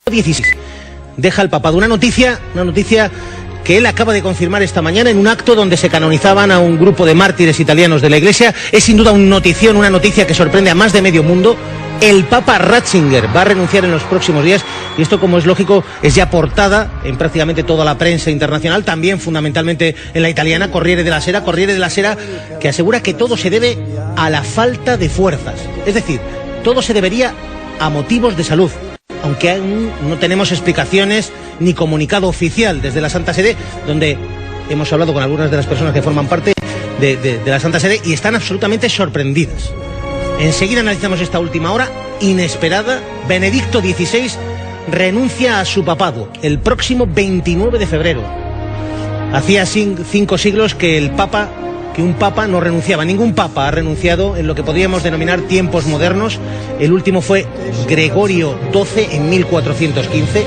XVI deja el papado. Una noticia que él acaba de confirmar esta mañana en un acto donde se canonizaban a un grupo de mártires italianos de la Iglesia. Es sin duda una noticia que sorprende a más de medio mundo. El Papa Ratzinger va a renunciar en los próximos días y esto, como es lógico, es ya portada en prácticamente toda la prensa internacional, también fundamentalmente en la italiana, Corriere della Sera, que asegura que todo se debe a la falta de fuerzas. Es decir, todo se debería a motivos de salud, aunque aún no tenemos explicaciones ni comunicado oficial desde la Santa Sede, donde hemos hablado con algunas de las personas que forman parte de la Santa Sede y están absolutamente sorprendidas. Enseguida analizamos esta última hora inesperada. Benedicto XVI renuncia a su papado el próximo 29 de febrero. Hacía 5 siglos que un papa no renunciaba. Ningún papa ha renunciado en lo que podríamos denominar tiempos modernos. El último fue Gregorio XII en 1415.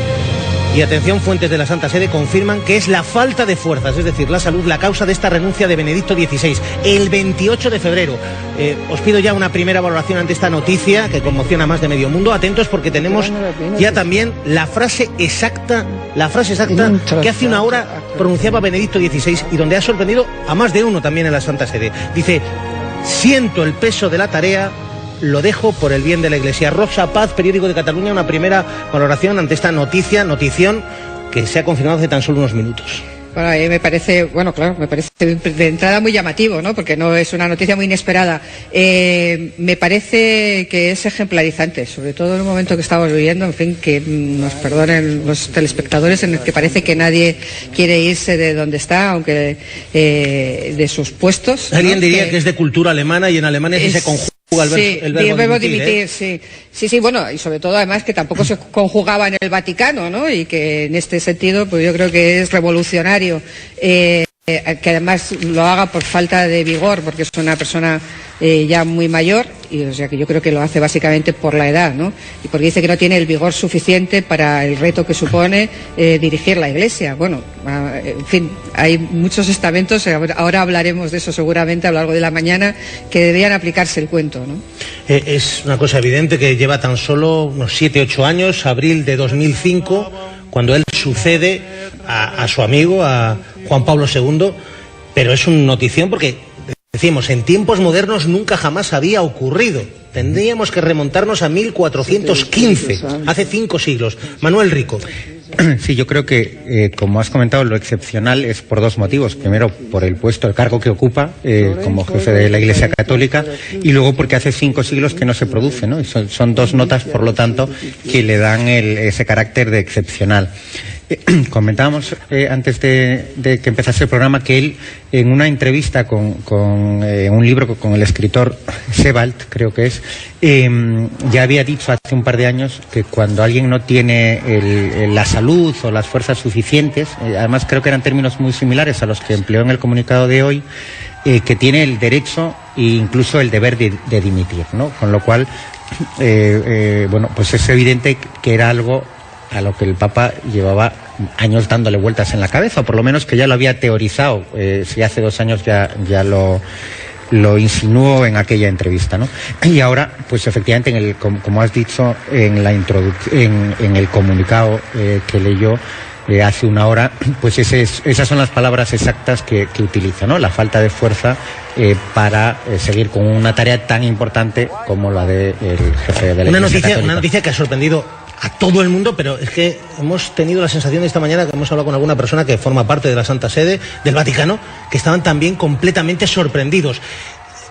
Y atención, fuentes de la Santa Sede confirman que es la falta de fuerzas, es decir, la salud, la causa de esta renuncia de Benedicto XVI, el 28 de febrero. Os pido ya una primera valoración ante esta noticia que conmociona a más de medio mundo. Atentos, porque tenemos ya también la frase exacta que hace una hora pronunciaba Benedicto XVI y donde ha sorprendido a más de uno también en la Santa Sede. Dice: siento el peso de la tarea, lo dejo por el bien de la Iglesia. Rosa Paz, Periódico de Cataluña, una primera valoración ante esta notición que se ha confirmado hace tan solo unos minutos. Bueno, me parece de entrada muy llamativo, ¿no? Porque no es una noticia muy inesperada. Me parece que es ejemplarizante, sobre todo en el momento que estamos viviendo, en fin, que nos perdonen los telespectadores, en el que parece que nadie quiere irse de donde está, aunque de sus puestos, ¿no? Alguien diría que es de cultura alemana y en Alemania sí se conjuga el verbo dimitir, sí, bueno, y sobre todo además que tampoco se conjugaba en el Vaticano, ¿no? Y que en este sentido, pues yo creo que es revolucionario, que además lo haga por falta de vigor, porque es una persona ya muy mayor, y o sea que yo creo que lo hace básicamente por la edad, ¿no? Y porque dice que no tiene el vigor suficiente para el reto que supone dirigir la Iglesia. Bueno, en fin, hay muchos estamentos, ahora hablaremos de eso seguramente a lo largo de la mañana, que deberían aplicarse el cuento, ¿no? Es una cosa evidente que lleva tan solo unos 7-8 años, abril de 2005, cuando él sucede a su amigo, a Juan Pablo II, pero es una notición porque, decimos, en tiempos modernos nunca jamás había ocurrido. Tendríamos que remontarnos a 1415, hace 5 siglos. Manuel Rico. Sí, yo creo que, como has comentado, lo excepcional es por 2 motivos. Primero, por el puesto, el cargo que ocupa como jefe de la Iglesia Católica, y luego porque hace 5 siglos que no se produce, ¿no? Y son 2 notas, por lo tanto, que le dan ese carácter de excepcional. Comentábamos antes de que empezase el programa que él, en una entrevista con un libro con el escritor Sebald, creo que es, ya había dicho hace un par de años que cuando alguien no tiene la salud o las fuerzas suficientes, además creo que eran términos muy similares a los que empleó en el comunicado de hoy, que tiene el derecho e incluso el deber de dimitir, ¿no? Con lo cual, bueno, pues es evidente que era algo a lo que el Papa llevaba años dándole vueltas en la cabeza, o por lo menos que ya lo había teorizado, si hace 2 años ya lo insinuó en aquella entrevista, ¿no? Y ahora, pues efectivamente, como has dicho, en el comunicado que leyó hace una hora, pues esas son las palabras exactas que utiliza, ¿no? La falta de fuerza para seguir con una tarea tan importante como la del jefe de la Iglesia Católica. Una noticia que ha sorprendido a todo el mundo, pero es que hemos tenido la sensación de esta mañana que hemos hablado con alguna persona que forma parte de la Santa Sede, del Vaticano, que estaban también completamente sorprendidos.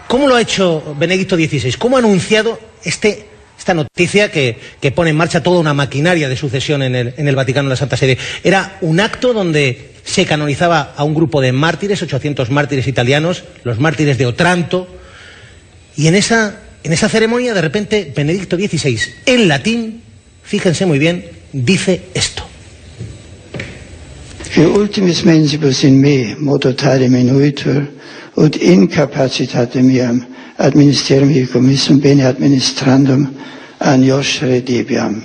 ¿Cómo lo ha hecho Benedicto XVI? ¿Cómo ha anunciado esta noticia que pone en marcha toda una maquinaria de sucesión en el Vaticano, en la Santa Sede? Era un acto donde se canonizaba a un grupo de mártires, 800 mártires italianos, los mártires de Otranto, y en esa ceremonia, de repente, Benedicto XVI, en latín, fíjense muy bien, dice esto. ultimis mensibus in me mototare minuitur, ut incapacitatem iam ad ministerium commissum bene administrandum años redibiam.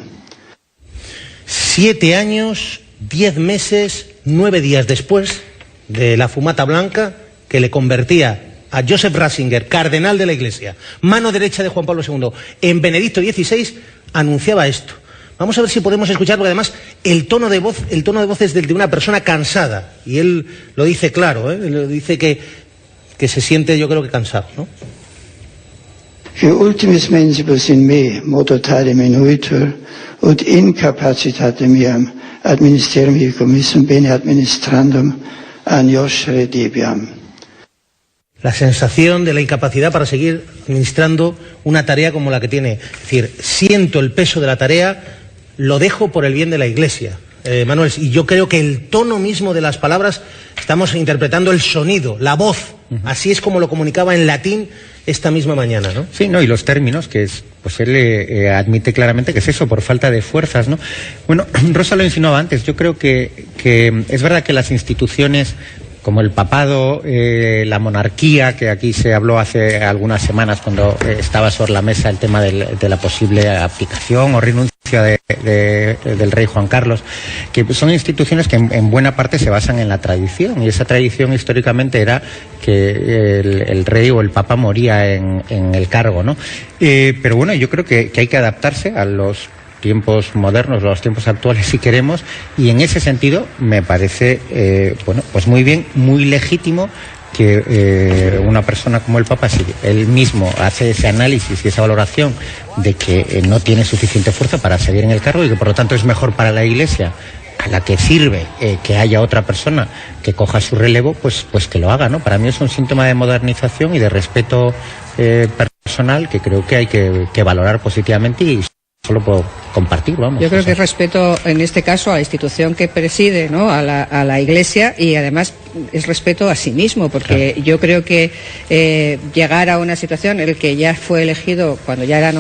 7 años, 10 meses, 9 días después de la fumata blanca que le convertía a Joseph Ratzinger, cardenal de la Iglesia, mano derecha de Juan Pablo II, en Benedicto XVI, anunciaba esto. Vamos a ver si podemos escuchar, porque además el tono de voz es del de una persona cansada, y él lo dice claro, él dice que se siente, yo creo que cansado, ¿no? Für ultimis mensibus in me modo tare minuitur ut incapacitatem iam ad ministerium commissum bene administrandum an ioscere debiam. La sensación de la incapacidad para seguir administrando una tarea como la que tiene. Es decir, siento el peso de la tarea, lo dejo por el bien de la Iglesia. Manuel, y yo creo que el tono mismo de las palabras, estamos interpretando el sonido, la voz. Así es como lo comunicaba en latín esta misma mañana, ¿no? Sí, no, y los términos, que es, pues él admite claramente que es eso, por falta de fuerzas, ¿no? Bueno, Rosa lo insinuaba antes, yo creo que es verdad que las instituciones como el papado, la monarquía, que aquí se habló hace algunas semanas cuando estaba sobre la mesa el tema de la posible abdicación o renuncia del rey Juan Carlos, que son instituciones que en buena parte se basan en la tradición, y esa tradición históricamente era que el rey o el papa moría en el cargo, ¿no? Pero bueno, yo creo que hay que adaptarse a los tiempos modernos, los tiempos actuales si queremos, y en ese sentido me parece bueno, pues muy bien, muy legítimo que una persona como el Papa, si él mismo hace ese análisis y esa valoración de que no tiene suficiente fuerza para seguir en el cargo y que por lo tanto es mejor para la Iglesia a la que sirve que haya otra persona que coja su relevo, pues que lo haga, ¿no? Para mí es un síntoma de modernización y de respeto personal que creo que hay que valorar positivamente, y solo puedo compartir, vamos. Yo creo que respeto en este caso a la institución que preside, ¿no? a la Iglesia, y además es respeto a sí mismo, porque claro, yo creo que llegar a una situación en la que ya fue elegido cuando ya era